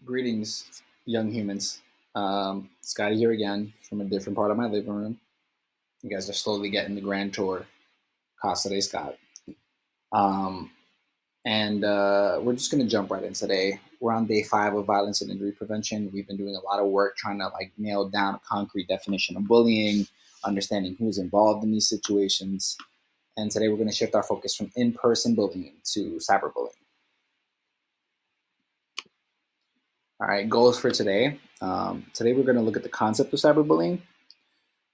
Greetings, young humans. Scotty here again from a different part of my living room. You guys are slowly getting the grand tour, Casa de Scott. Um, and we're just going to jump right in today. We're on day 5 of violence and injury prevention. We've been doing a lot of work trying to nail down a concrete definition of bullying, understanding who's involved in these situations. And today we're going to shift our focus from in-person bullying to cyberbullying. All right, goals for today. Today we're going to look at the concept of cyberbullying,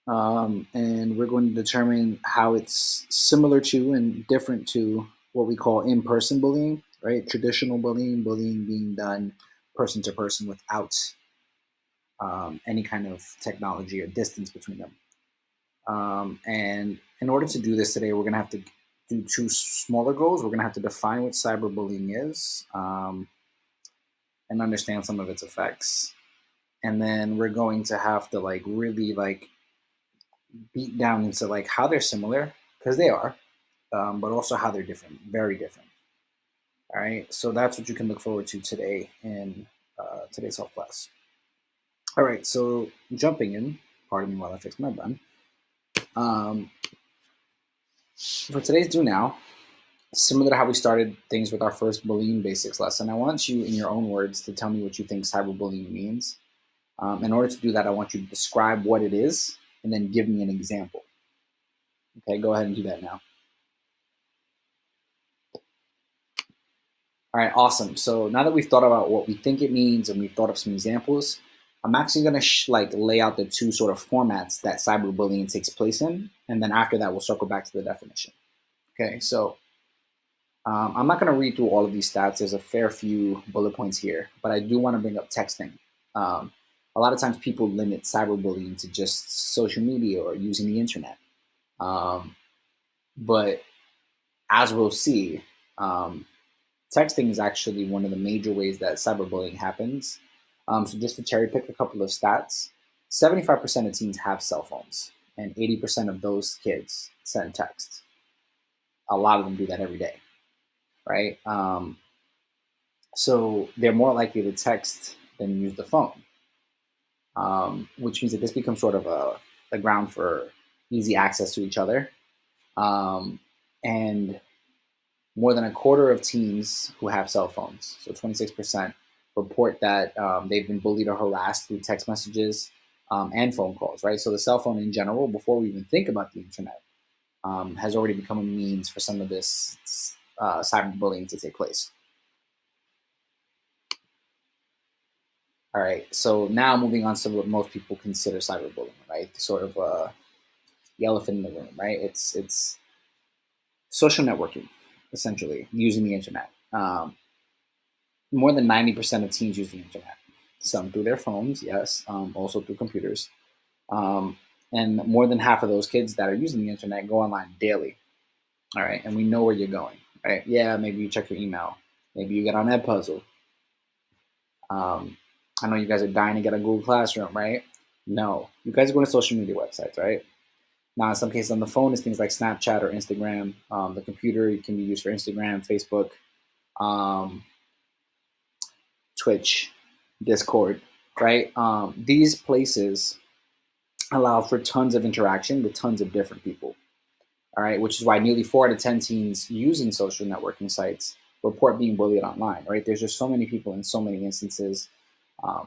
and we're going to determine how it's similar to and different to what we call in-person bullying, right? Traditional bullying, bullying being done person to person without any kind of technology or distance between them. And in order to do this today, we're going to have to do 2 smaller goals. We're going to have to define what cyberbullying is and understand some of its effects. And then we're going to have to really beat down into how they're similar, because they are, but also how they're different, very different. All right, so that's what you can look forward to today in today's health class. All right, so jumping in, pardon me while I fix my bun. For today's do now, similar to how we started things with our first bullying basics lesson, I want you, in your own words, to tell me what you think cyberbullying means. In order to do that, I want you to describe what it is and then give me an example. Okay, go ahead and do that now. All right, awesome. So now that we've thought about what we think it means and we've thought of some examples, I'm actually going to lay out the 2 sort of formats that cyberbullying takes place in, and then after that, we'll circle back to the definition. Okay, so I'm not going to read through all of these stats. There's a fair few bullet points here, but I do want to bring up texting. A lot of times people limit cyberbullying to just social media or using the internet. But as we'll see, texting is actually one of the major ways that cyberbullying happens. So just to cherry pick a couple of stats, 75% of teens have cell phones, and 80% of those kids send texts. A lot of them do that every day, right? So they're more likely to text than use the phone, which means that this becomes sort of a ground for easy access to each other. And more than a quarter of teens who have cell phones, so 26%, report that they've been bullied or harassed through text messages and phone calls, right? So the cell phone in general, before we even think about the internet, has already become a means for some of this cyberbullying to take place. All right, so now moving on to what most people consider cyberbullying, right? Sort of the elephant in the room, right? It's social networking, essentially, using the internet. More than 90% of teens use the internet. Some through their phones, yes, also through computers. And more than half of those kids that are using the internet go online daily. All right, and we know where you're going, right? Yeah, maybe you check your email. Maybe you get on Edpuzzle. I know you guys are dying to get a Google Classroom, right? No, you guys are going to social media websites, right? Now, in some cases on the phone, it's things like Snapchat or Instagram. The computer can be used for Instagram, Facebook, Twitch, Discord, right? These places allow for tons of interaction with tons of different people, all right? Which is why nearly 4 out of 10 teens using social networking sites report being bullied online, right? There's just so many people in so many instances.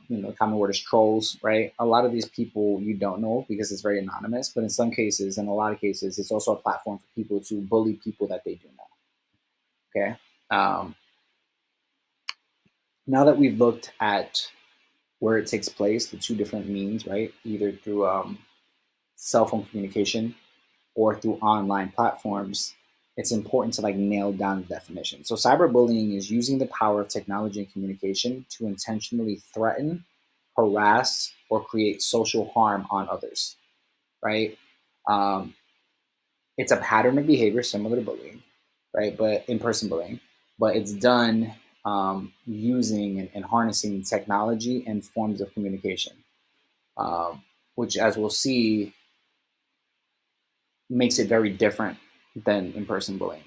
The common word is trolls, right? A lot of these people you don't know because it's very anonymous, but in some cases, in a lot of cases, it's also a platform for people to bully people that they do know, okay? Now that we've looked at where it takes place, the 2 different means, right? Either through cell phone communication or through online platforms, it's important to nail down the definition. So cyberbullying is using the power of technology and communication to intentionally threaten, harass, or create social harm on others, right? It's a pattern of behavior similar to bullying, right? But in-person bullying, but it's done using and harnessing technology and forms of communication, which, as we'll see, makes it very different than in-person bullying.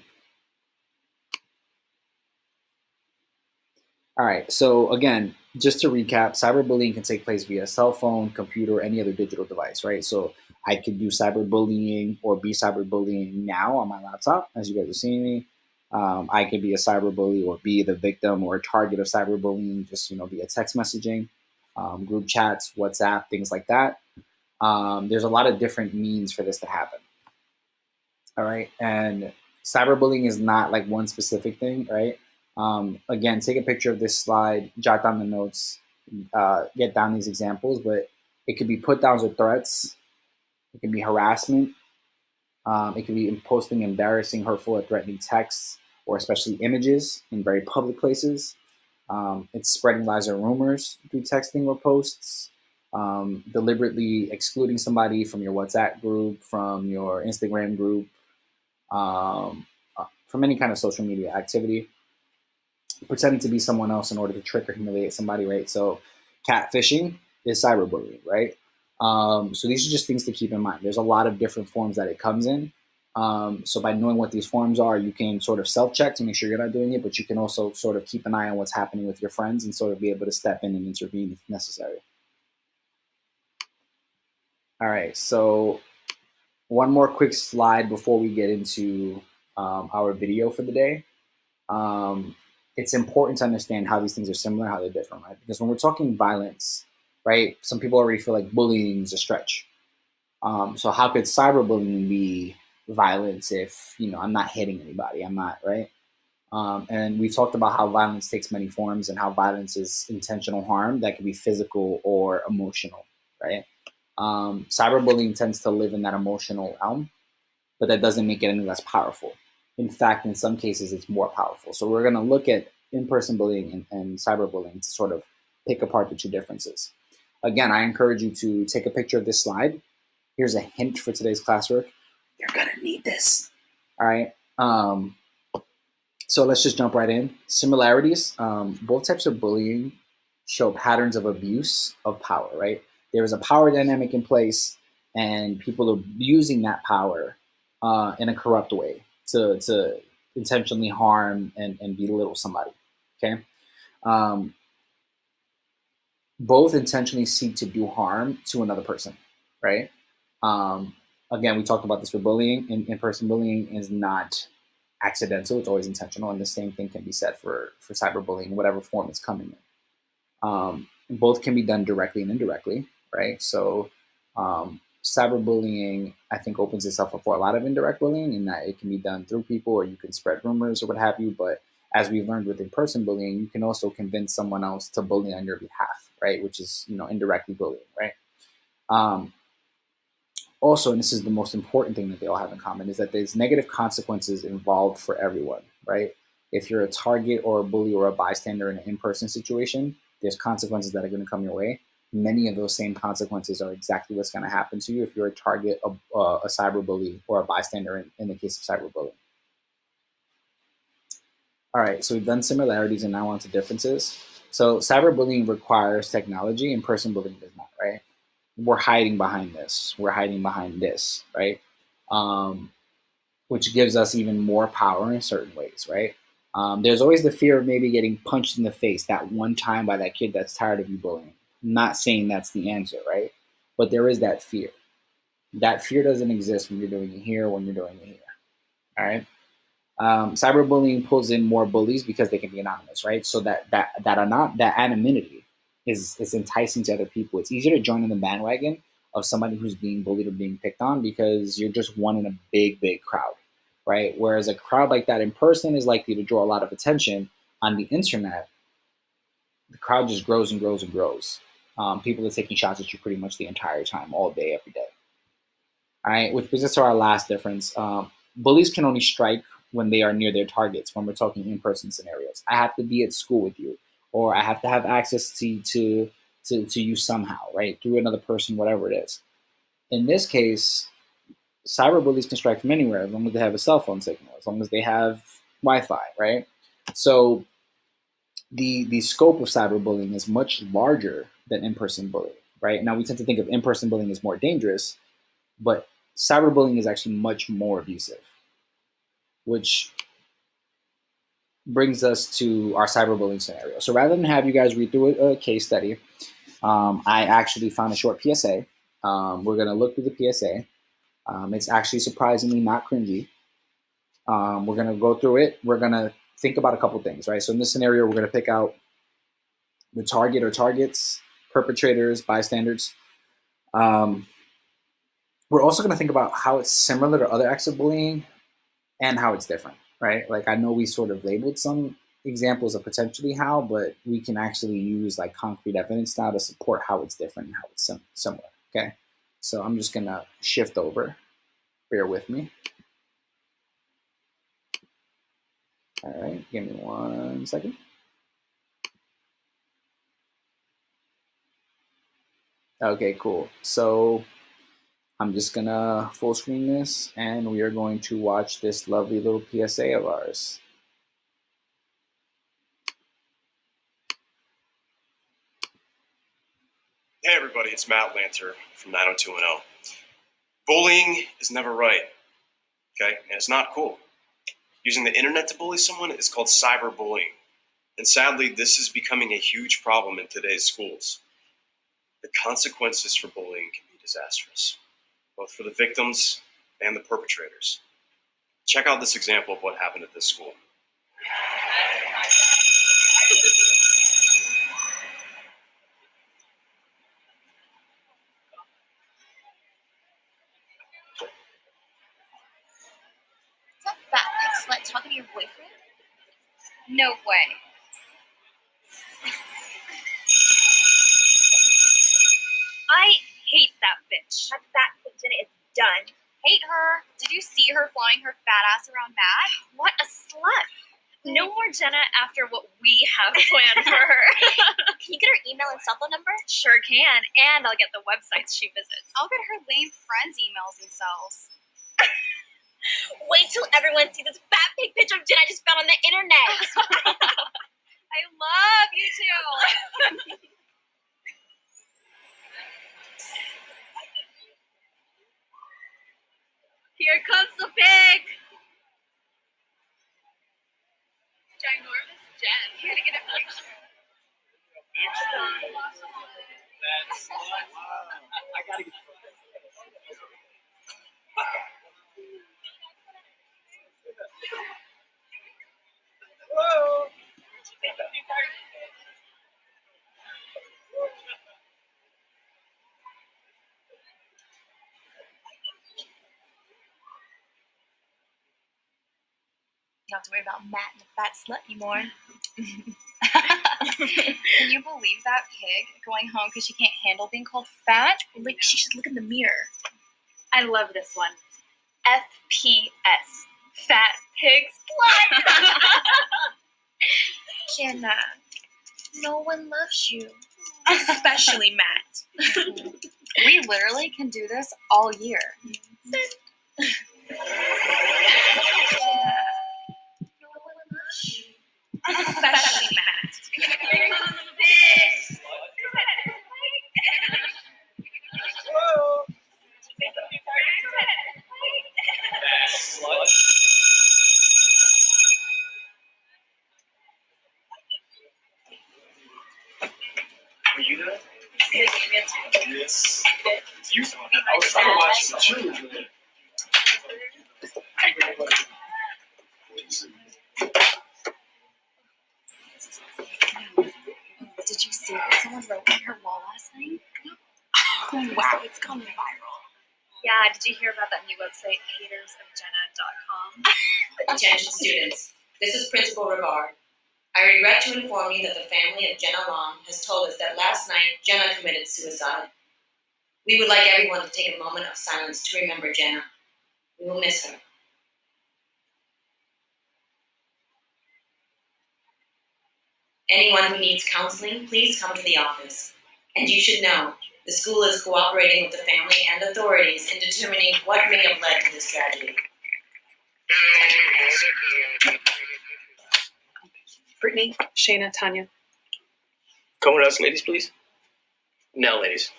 All right, so again, just to recap, cyberbullying can take place via cell phone, computer, or any other digital device, right? So I could do cyberbullying or be cyberbullying now on my laptop, as you guys are seeing me. I could be a cyberbully or be the victim or a target of cyberbullying, just via text messaging, group chats, WhatsApp, things like that. There's a lot of different means for this to happen. All right, and cyberbullying is not like one specific thing, right? Again, take a picture of this slide, jot down the notes, get down these examples, but it could be put downs or threats, it can be harassment, it could be posting embarrassing, hurtful, or threatening texts, or especially images in very public places. It's spreading lies or rumors through texting or posts, deliberately excluding somebody from your WhatsApp group, from your Instagram group, from any kind of social media activity, pretending to be someone else in order to trick or humiliate somebody, right? So catfishing is cyberbullying, right? So these are just things to keep in mind. There's a lot of different forms that it comes in. So by knowing what these forms are, you can sort of self-check to make sure you're not doing it, but you can also sort of keep an eye on what's happening with your friends and sort of be able to step in and intervene if necessary. All right, so one more quick slide before we get into our video for the day. It's important to understand how these things are similar, how they're different, right? Because when we're talking violence, right, some people already feel like bullying is a stretch. So how could cyberbullying be violence if I'm not hitting anybody? I'm not, right? And we've talked about how violence takes many forms and how violence is intentional harm that can be physical or emotional, right? Cyberbullying tends to live in that emotional realm, but that doesn't make it any less powerful. In fact, in some cases, it's more powerful. So we're going to look at in-person bullying and cyberbullying to sort of pick apart the two differences. Again, I encourage you to take a picture of this slide. Here's a hint for today's classwork. You're going to need this. All right. So let's just jump right in. Similarities. Both types of bullying show patterns of abuse of power, right? There is a power dynamic in place, and people are using that power in a corrupt way to intentionally harm and belittle somebody. Okay, both intentionally seek to do harm to another person, right? Again, we talked about this with bullying. In-person bullying is not accidental; it's always intentional, and the same thing can be said for cyberbullying, whatever form it's coming in. Both can be done directly and indirectly, right? So cyberbullying, I think, opens itself up for a lot of indirect bullying in that it can be done through people or you can spread rumors or what have you. But as we've learned with in-person bullying, you can also convince someone else to bully on your behalf, right? Which is, indirectly bullying, right? Also, and this is the most important thing that they all have in common, is that there's negative consequences involved for everyone, right? If you're a target or a bully or a bystander in an in-person situation, there's consequences that are going to come your way. Many of those same consequences are exactly what's going to happen to you if you're a target, a cyberbully, or a bystander in the case of cyberbullying. All right, so we've done similarities and now on to differences. So cyberbullying requires technology, in-person bullying does not, right? We're hiding behind this. We're hiding behind this, right? Which gives us even more power in certain ways, right? There's always the fear of maybe getting punched in the face that one time by that kid that's tired of you bullying. I'm not saying that's the answer, right? But there is that fear. That fear doesn't exist when you're doing it here, when you're doing it here. All right. Cyberbullying pulls in more bullies because they can be anonymous, right? So that anonymity is enticing to other people. It's easier to join in the bandwagon of somebody who's being bullied or being picked on because you're just one in a big crowd, right? Whereas a crowd like that in person is likely to draw a lot of attention. On the internet, the crowd just grows and grows and grows. People are taking shots at you pretty much the entire time, all day, every day. All right, which brings us to our last difference. Bullies can only strike when they are near their targets, when we're talking in-person scenarios. I have to be at school with you, or I have to have access to you somehow, right? Through another person, whatever it is. In this case, cyberbullies can strike from anywhere as long as they have a cell phone signal, as long as they have Wi-Fi, right? So the scope of cyberbullying is much larger than in-person bullying, right? Now we tend to think of in-person bullying as more dangerous, but cyberbullying is actually much more abusive, which brings us to our cyberbullying scenario. So rather than have you guys read through a case study, I actually found a short PSA. We're going to look through the PSA. It's actually surprisingly not cringy. We're going to go through it. We're going to think about a couple things, right? So in this scenario, we're going to pick out the target or targets, perpetrators, bystanders. We're also going to think about how it's similar to other acts of bullying and how it's different, right? Like I know we sort of labeled some examples of potentially how, but we can actually use like concrete evidence now to support how it's different and how it's similar, okay? So I'm just going to shift over. Bear with me. All right, give me 1 second. Okay, cool. So I'm just gonna full screen this and we are going to watch this lovely little PSA of ours. Hey everybody, it's Matt Lanter from 90210. Bullying is never right, okay? And it's not cool. Using the internet to bully someone is called cyberbullying. And sadly, this is becoming a huge problem in today's schools. The consequences for bullying can be disastrous, both for the victims and the perpetrators. Check out this example of what happened at this school. Is that fat pig slut talking to your boyfriend? No way. I hate that bitch. That fat pig Jenna is done. Hate her. Did you see her flying her fat ass around mad? What a slut. No more Jenna after what we have planned for her. Can you get her email and cell phone number? Sure can, and I'll get the websites she visits. I'll get her lame friends' emails and cells. Wait till everyone sees this fat pig picture of Jen I just found on the internet. I love you too. Here comes the pig. Ginormous Jen. You gotta get a picture. That's I gotta get Whoa! You don't have to worry about Matt and the fat slut anymore. Can you believe that pig going home because she can't handle being called fat? Like, she should look in the mirror. I love this one. FPS. Fat pig slut. Jenna, no one loves you. Especially Matt. We literally can do this all year. Especially Matt. Were you there? Yes. You saw it. I was trying to watch the children. Did you see what someone wrote on her wall last night? Oh, wow, it's gone viral. Yeah, did you hear about that new website, hatersofjenna.com? Attention students, this is Principal Rivard. I regret to inform you that the family of Jenna Long has told us that last night Jenna committed suicide. We would like everyone to take a moment of silence to remember Jenna. We will miss her. Anyone who needs counseling, please come to the office. And you should know, the school is cooperating with the family and authorities in determining what may have led to this tragedy. Brittany, Shayna, Tanya. Come with us, ladies, please. No, ladies.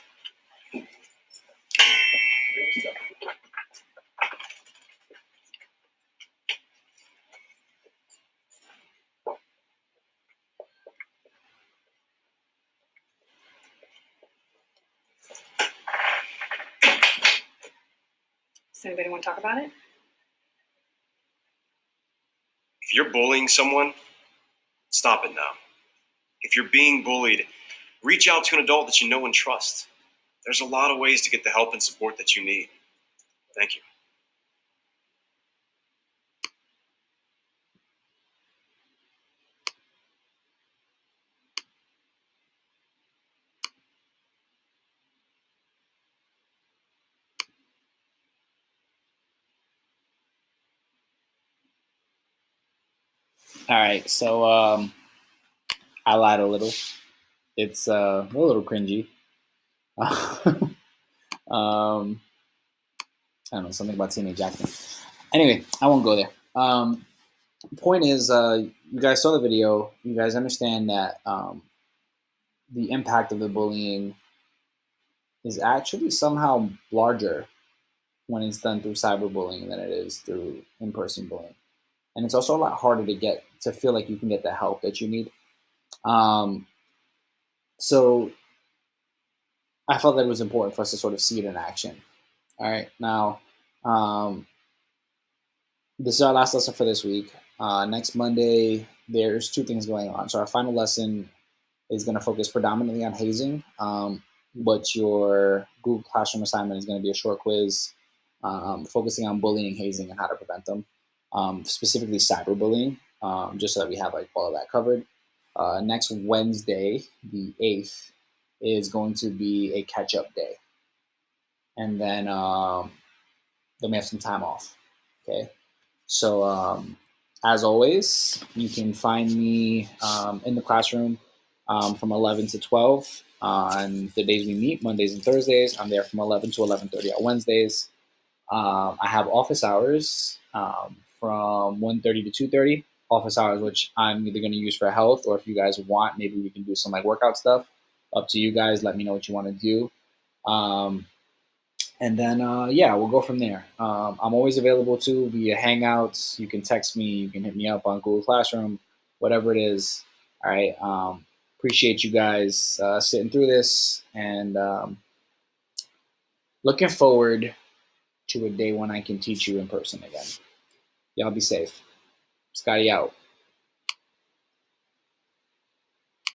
Anybody want to talk about it? If you're bullying someone, stop it now. If you're being bullied, reach out to an adult that you know and trust. There's a lot of ways to get the help and support that you need. Thank you. All right, so I lied a little. It's a little cringy. I don't know, something about teenage acting. Anyway, I won't go there. Point is, you guys saw the video. You guys understand that the impact of the bullying is actually somehow larger when it's done through cyberbullying than it is through in-person bullying. And it's also a lot harder to feel like you can get the help that you need. So I felt that it was important for us to sort of see it in action. All right, now this is our last lesson for this week. Next Monday, there's two things going on. So our final lesson is going to focus predominantly on hazing, but your Google Classroom assignment is going to be a short quiz focusing on bullying, hazing, and how to prevent them, specifically cyberbullying, just so that we have like all of that covered. Next Wednesday, the 8th, is going to be a catch-up day. And then we have some time off, okay? So as always, you can find me in the classroom from 11 to 12 on the days we meet, Mondays and Thursdays. I'm there from 11 to 11:30 on Wednesdays. I have office hours from 1:30 to 2:30. Office hours, which I'm either going to use for health, or if you guys want, maybe we can do some like workout stuff. Up to you guys. Let me know what you want to do. And then, yeah, we'll go from there. I'm always available too via Hangouts. You can text me. You can hit me up on Google Classroom, whatever it is. All right. Appreciate you guys sitting through this, and looking forward to a day when I can teach you in person again. Y'all be safe. Scotty out.